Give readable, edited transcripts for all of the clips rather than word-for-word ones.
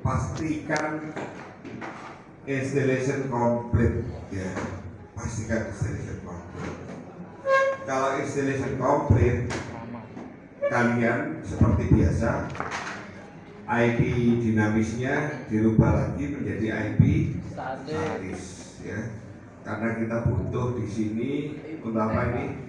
pastikan installation complete ya, pastikan installation complete. Kalau installation complete, kalian seperti biasa IP dinamisnya dirubah lagi menjadi IP statis ya, karena kita butuh di sini untuk apa ini?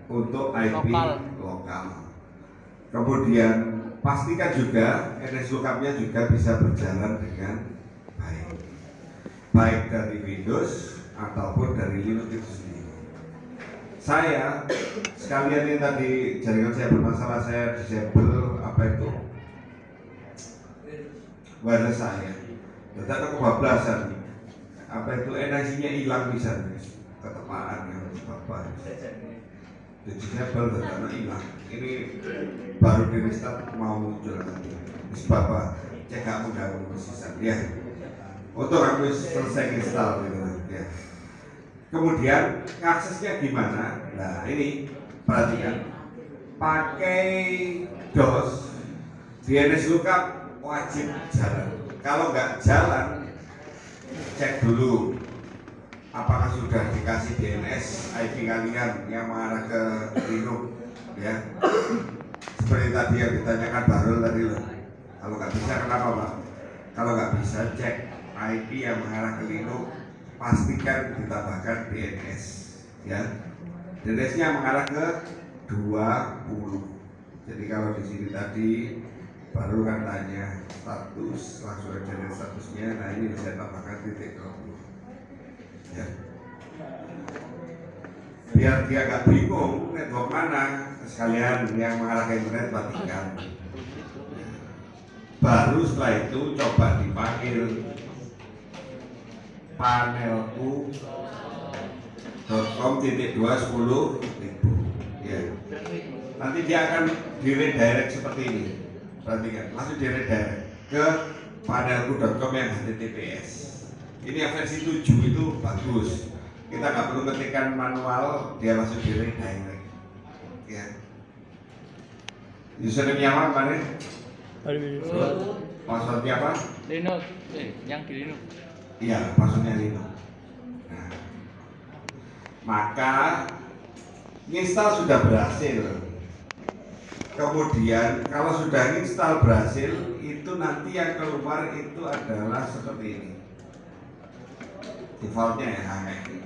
Untuk IP lokal. Kemudian pastikan juga NS Lookup-nya juga bisa berjalan dengan baik dari Windows ataupun dari Linux itu sendiri. Saya sekalian ini tadi jaringan saya bermasalah, saya disable apa itu wireless saya, data kebablasan, apa itu energinya hilang misalnya, ketepaan yang bapak disable datanya hilang. Ini baru di restart mau muncul nanti. Bapak cek kamu dahulu sisa ya. Untuk aku selesai install gitu ya. Kemudian aksesnya gimana? Nah ini perhatikan, pakai DOS DNS Lookup wajib jalan. Kalau nggak jalan, cek dulu apakah sudah dikasih DNS IP kalian yang mengarah ke Linux ya. Seperti tadi yang ditanyakan Barul tadi loh. Kalau nggak bisa kenapa Pak? Kalau nggak bisa cek IP yang mengarah ke Linux, pastikan ditambahkan DNS ya. DNS-nya mengarah ke 20. Jadi kalau di sini tadi baru kan tanya status, langsung aja dari statusnya. Nah ini bisa tambahkan titik 20 ya. Biar dia gak bingung network mana, sekalian yang mengarah ke internet matikan. Baru setelah itu coba dipanggil panelku.com.210.000 ya. Nanti dia akan di redirect seperti ini. Perhatikan, langsung di redirect ke panelku.com yang HTTPS. Ini yang versi 7 itu bagus. Kita nggak perlu ketikkan manual, dia langsung di redirect ya. Username-nya apa kemarin? Passwordnya apa? Linux, yang di Linux. Iya, passwordnya Linux. Nah, maka install sudah berhasil. Kemudian kalau sudah install berhasil, itu nanti yang keluar itu adalah seperti ini. Defaultnya ya kayak ini.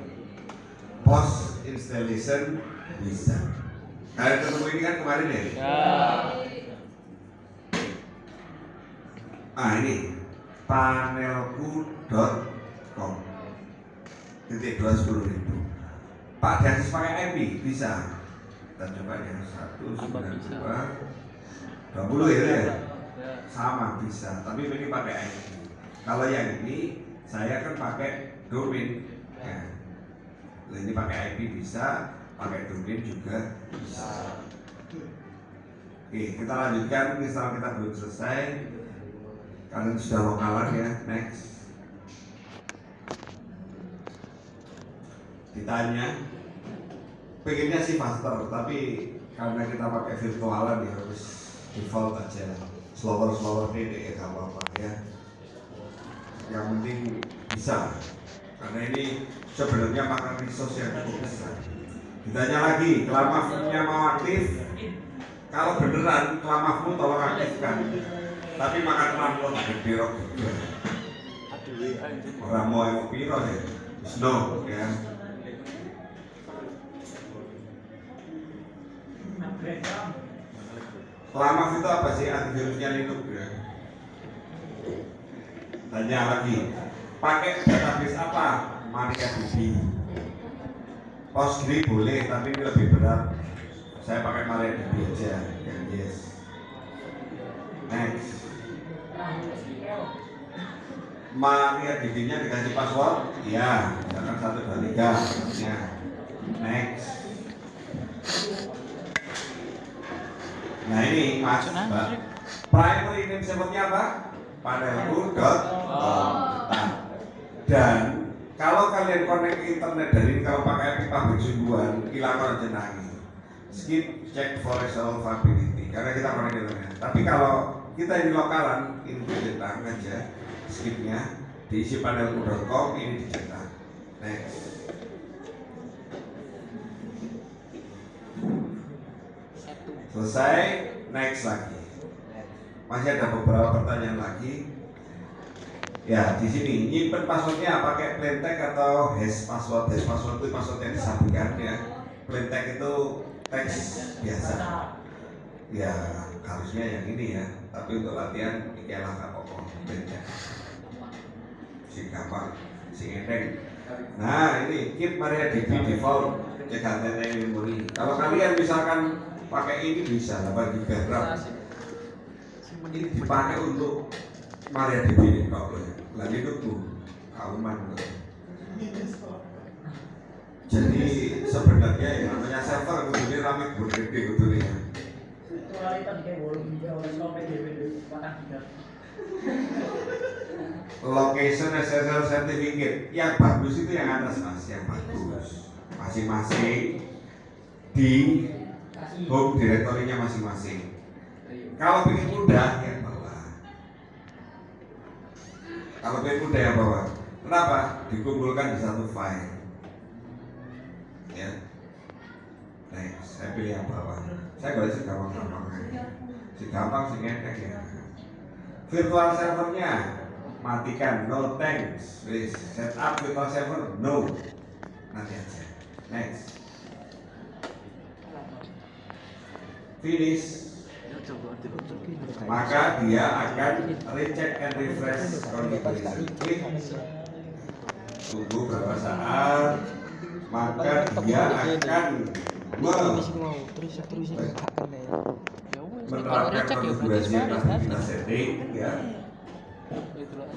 Post installation bisa. Kalian ketemu ini kan kemarin ya? Ah ini panelku.com titik 210.000. Pak diakses pakai IP bisa. Kita coba yang 192.20 ya. Sama bisa, tapi ini pakai IP. Kalau yang ini saya kan pakai domain ya. Ini pakai IP bisa, pakai domain juga bisa. Oke, kita lanjutkan. Misal kita belum selesai, kalian sudah lokalan ya. Next. Ditanya, pengennya sih faster, tapi karena kita pakai virtualan ya harus default aja. Slower ini ya gak apa-apa ya. Yang penting bisa, karena ini sebenarnya makan resource yang cukup besar. Ditanya lagi, Klamafmu-nya mau aktif? Kalau beneran Klamafmu tolong aktifkan. Tapi makan Klamafmu gede rok juga. Orang mau yang piro ya? Snow ya. Klamaf itu apa sih? Antivirusnya Linux ya. Tanya lagi, pakai database apa? MariaDB. Postgre boleh, tapi ini lebih berat. Saya pakai MariaDB aja. Yes. Next. MariaDB-nya dikasih password? Iya, misalkan 123. Ya. Next. Nah ini Mas, Mbak. Primary name servernya apa? Panelku.com. Dan kalau kalian connect ke internet dari kalau pakai pipa sungguhan, hilang jenengi. Skip check for vulnerability karena kita connect ke internet. Tapi kalau kita di lokalan ini dicetak aja skipnya, diisi panelku.com, ini dicetak. Next. Selesai, next lagi. Masih ada beberapa pertanyaan lagi. Ya, di sini nyimpen passwordnya pakai plain text atau hash password. Hash password itu password yang disampaikan ya. Plain text itu teks biasa. Ya, harusnya yang ini ya. Tapi untuk latihan ini langkah pokok plain text. Si gampang, si enteng. Nah, ini keep MariaDB default CKTT memory. Kalau kalian misalkan pakai ini bisa 8 GB RAM. Ini dipakai untuk MariaDB nih kalau ya. Lagi itu tuh kauman. Jadi sebenarnya ya namanya server itu rame gede gitu ya. Location SSL certificate yang bagus itu yang atas mas, yang bagus. Masing-masing di home directory-nya masing-masing. Kalau ingin mudah yang bawah. Kalau ingin mudah yang bawah. Kenapa? Dikumpulkan di satu file. Ya. Next, saya pilih yang bawah. Saya nggak bisa gampang-gampang. Si gampang, si ngekek ya. Virtual servernya matikan, no thanks. Please set up virtual server, no. Nanti aja. Next. Finish. Maka dia akan recheck and refresh configuration. Tunggu beberapa saat, maka dia akan menerapkan konfigurasi yang telah kita setting ya,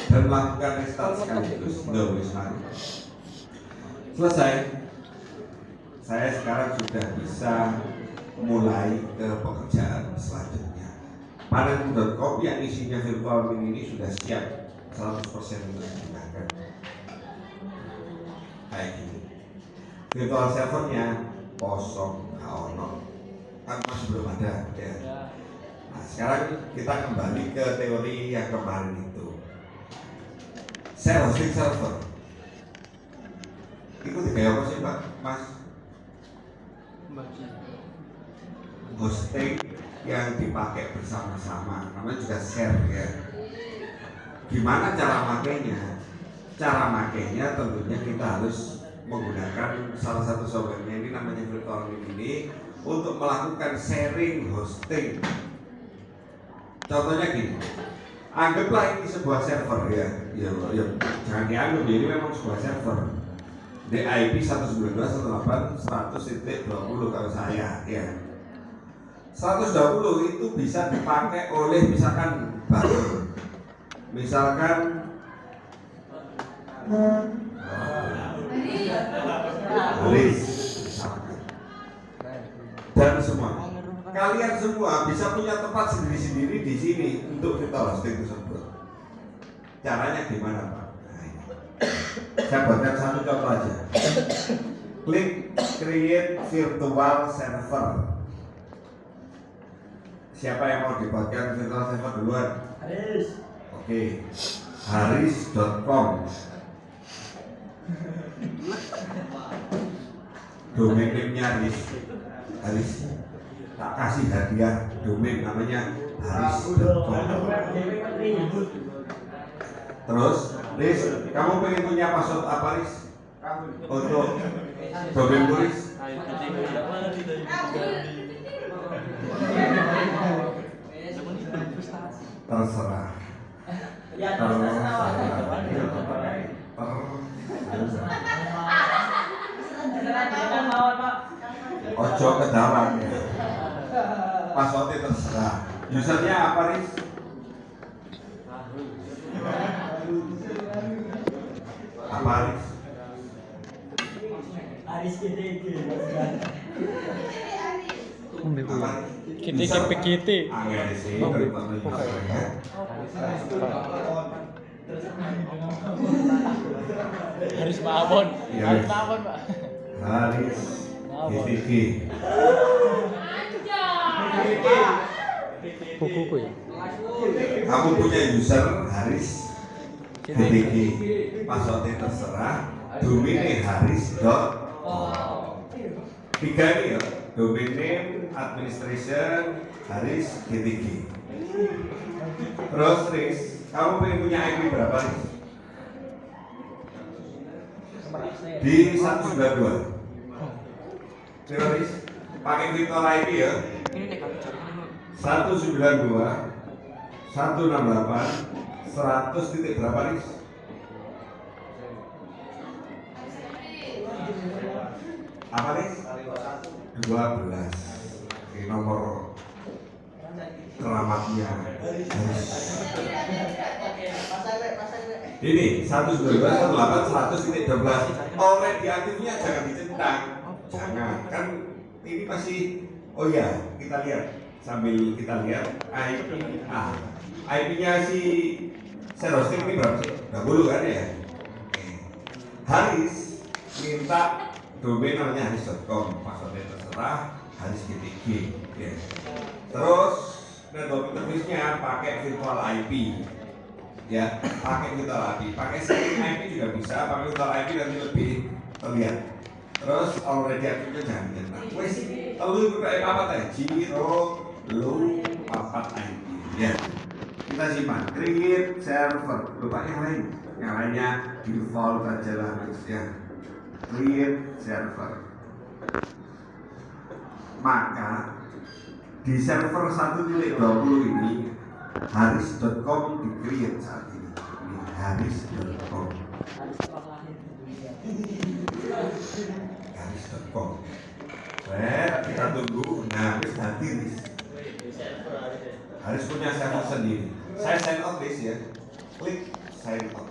dan melakukan restart sekaligus. Selesai. Saya sekarang sudah bisa mulai ke pekerjaan selanjutnya. Panel.com yang isinya virtual mini ini sudah siap 100% untuk digunakan. Kayak gini. Virtual servernya kosong, kan masih belum ada ya. Nah, sekarang kita kembali ke teori yang kemarin itu. Hosting server. Ikuti kayak apa sih Pak, Mas? Hosting yang dipakai bersama-sama, namanya juga share ya. Gimana cara makainya? Cara makainya tentunya kita harus menggunakan salah satu softwarenya ini namanya Virtual ini untuk melakukan sharing hosting. Contohnya gini, anggaplah ini sebuah server ya, jangan dianggap ini memang sebuah server. IP 192.168.100.20 kalau saya ya. 120 itu bisa dipakai oleh misalkan baru, misalkan Haris dan semua. Kalian semua bisa punya tempat sendiri-sendiri di sini untuk virtual hosting tersebut. Caranya gimana Pak? Saya buatkan satu contoh aja. Klik create virtual server. Siapa yang mau dibuatkan virtual server duluan? Haris. Oke. Haris.com. Domain name-nya Haris. Tak kasih hadiah domain namanya Haris.com. Terus, Riz, kamu pengen punya password apa, Riz? Untuk domain Riz? Terserah. Ojo kedawan. Passwordnya terserah. Usernya apa, Riz? Apa Aris? Aris GTG. PGT. Angel sih. Haris Mawon. Haris Mawon, Pak. Haris GTG. Buku ya. Kamu punya user Haris GTG, passwordnya terserah, domainnya haris.com. 3 ini ya, domain name, administration, Haris GTG. Terus Riz, kamu pengen punya IP berapa Riz? Di 192. Riz, pakai Victor IP ya. 192 168 100 titik berapa Riz? Apa Riz? 12. Ini nomor keramatnya Haris. Ini 192 108 100 titik 12. Already aktifnya jangan dicentang. Jangan, kan ini masih, oh ya, kita lihat sambil kita lihat IP-nya si share hosting ini berapa sih? 20 kan ya? Haris minta domain namanya haris.com, passwordnya terserah, Haris GTG ya. Terus network interface-nya pakai virtual IP ya, pakai virtual IP, pakai sharing IP juga bisa, pakai virtual IP nanti lebih terlihat. Terus already aktifnya jangan nyetak. Wes, telu itu kayak apa teh? Giro, lu, papat IP. Ya, kita simpan. Create server. Lupa yang lain. Yang lainnya default aja lah ya. Create server. Maka di server 1.20 ini haris.com di create saat ini. Ini haris.com. Haris.com. Kita tunggu. Nah, Haris nanti Haris punya server sendiri. Saya sign out list ya. Klik sign out.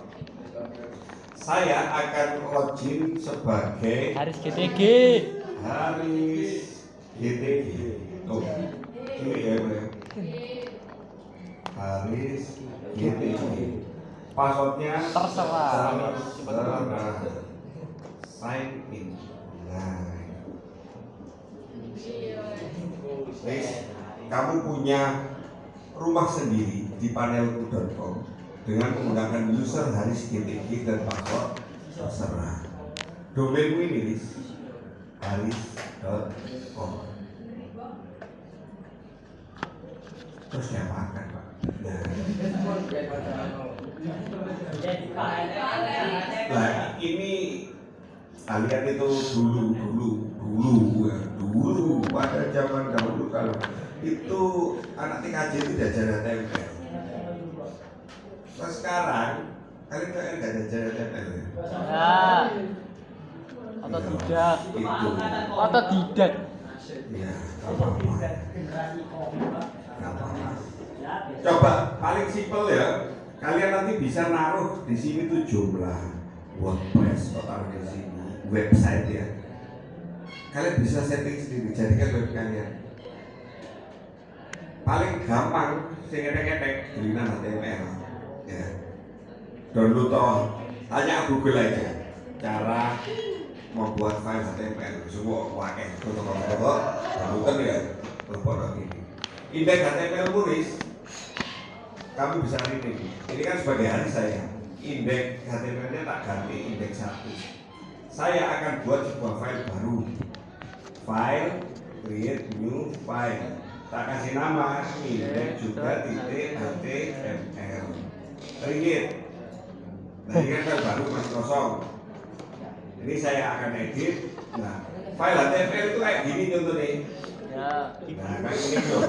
Saya akan login sebagai Haris GTG. Haris GTG. Tuh, klik ya bro. Haris GTG. Passwordnya Terserah. Sign in. Nah, Riz, kamu punya rumah sendiri di panelku.com dengan menggunakan user Haris GTG dan password terserah. Domainmu ini Riz, haris.com. Terus diapakan Pak? Nah, ini kalian itu dulu pada zaman dahulu kalau itu anak TKJ itu jajaran tempe. Terus sekarang kalian nggak jajaran tempe ya? Atau tidak? Itu. Atau tidak? Ya, apa-apa. Coba paling simpel ya. Kalian nanti bisa naruh di sini tuh jumlah WordPress total di sini, website ya. Kalian bisa setting sendiri, jadikan web kalian. Paling gampang, sing-etek-etek, jadikan HTML. Ya. Download toh, tanya Google aja cara membuat file HTML. Semua pakai protokol-protokol, download ya, telepon ini. Indeks HTML tulis, kamu bisa ini. Ini kan sebagai hari saya. Indeks HTML-nya tak ganti indeks 1. Saya akan buat sebuah file baru. File, create new file. Tak kasih nama, indeks juga titik HTML. Create. Nah ini kan file baru masih kosong. Ini saya akan edit. Nah, file HTML itu kayak gini contohnya. Ya. Nah, kayak gini tuh.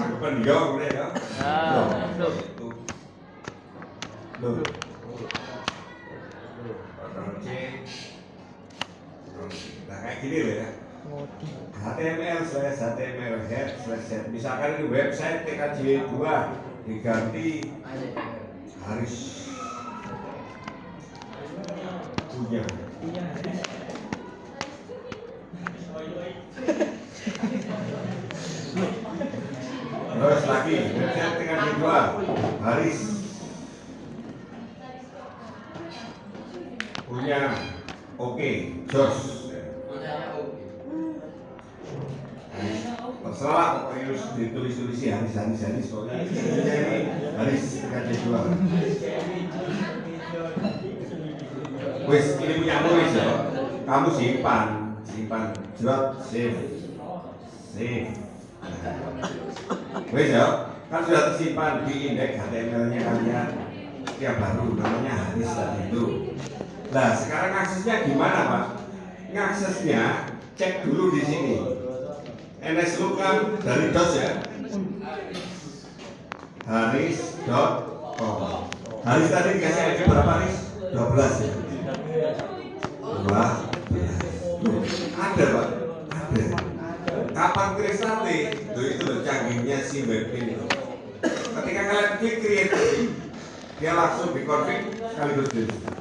Aku pendiam ya. Loh. Nah kayak gini loh ya. HTML/HTML head/head. Misalkan di website TKJ 2 diganti Haris punya. Terus lagi website TKJ 2 Haris punya. Oke, jos. Terserah pokoknya terus ditulis-tulis Haris pokoknya Haris KC2. Wes, ini punya aku wes ya. Kamu simpan, jerot, save. Wes ya, kan sudah tersimpan di indeks HTML-nya kalian. Ya baru namanya Haris tadi itu. Nah, sekarang aksesnya gimana, Pak? Ngaksesnya cek dulu di sini. NS lookup dari DOS ya. Haris.com. Haris tadi dikasih ID berapa, Haris? 12 ya. 12. Ada, Pak. Ada. Kapan Krisnati? Itu loh canggihnya si webin itu. Ketika kalian klik create, dia langsung dikonfig sekaligus dulu.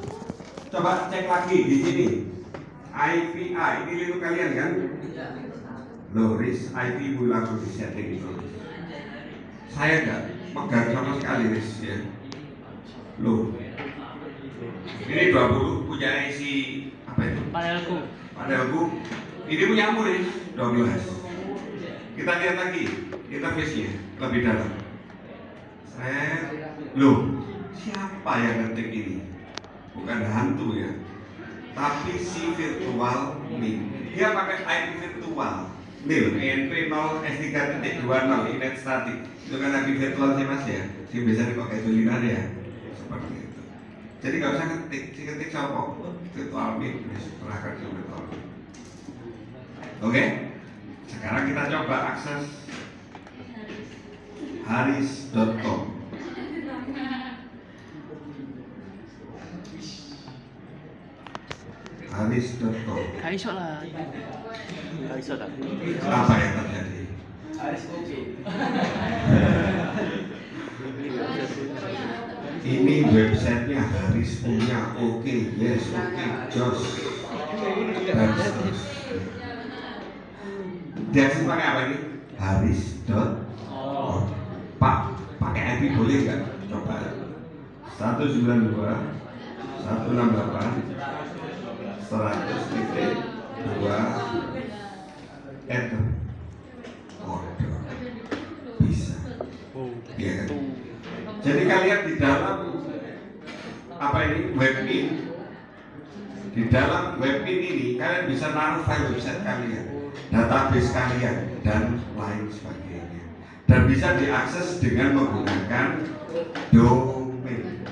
Coba cek lagi di sini. IPI ini link kalian kan? Loris IP bu langsung di setting itu. Saya enggak pegang sama sekali Riz ya. Loh. Ini 20 punya isi apa itu? Panelku. Ini punya aku Riz 12. Kita lihat lagi interface-nya lebih dalam. Loh, siapa yang ngetik ini? Bukan hantu ya, tapi si virtual min. Dia pakai IP virtual. Nil, ENP 0 S3.20 init static. Itu kan IP virtual sih mas ya. Si bisa dipakai tulisan ya. Seperti itu. Jadi nggak usah ketik siapa. Virtual min, serahkan ke virtual min. Oke. Sekarang kita coba akses haris.com. Haris.com. Apa yang terjadi? Ini websitenya Haris punya. Oke, yes, oke, jos. Dan seterusnya. Dia pakai apa ini? Haris.com. Pak, pakai IP boleh nggak? Coba. 192 168 100.2 enter. Bisa. Iya kan? Jadi kalian di dalam apa ini webin, di dalam webin ini kalian bisa naruh file website kalian, database kalian dan lain sebagainya, dan bisa diakses dengan menggunakan domain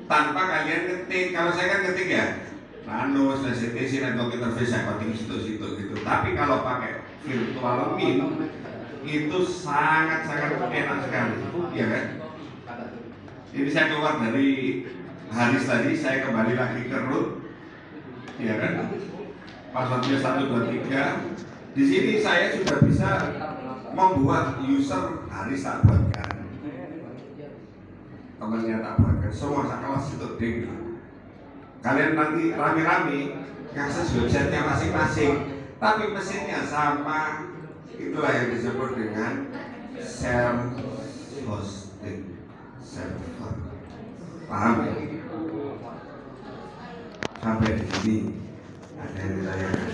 tanpa kalian ketik. Kalau saya kan ketik ya nano CTC network interface saya ketik situ gitu. Tapi kalau pakai virtual min itu sangat enak sekali, ya kan? Ini saya keluar dari Haris tadi, saya kembali lagi ke root, ya kan? Passwordnya 123. Di sini saya sudah bisa membuat user Haris tak buatkan, temannya tak buatkan, semua sekelas itu ding. Kalian nanti rame-rame ngakses websitenya masing-masing, tapi mesinnya sama. Itulah yang disebut dengan self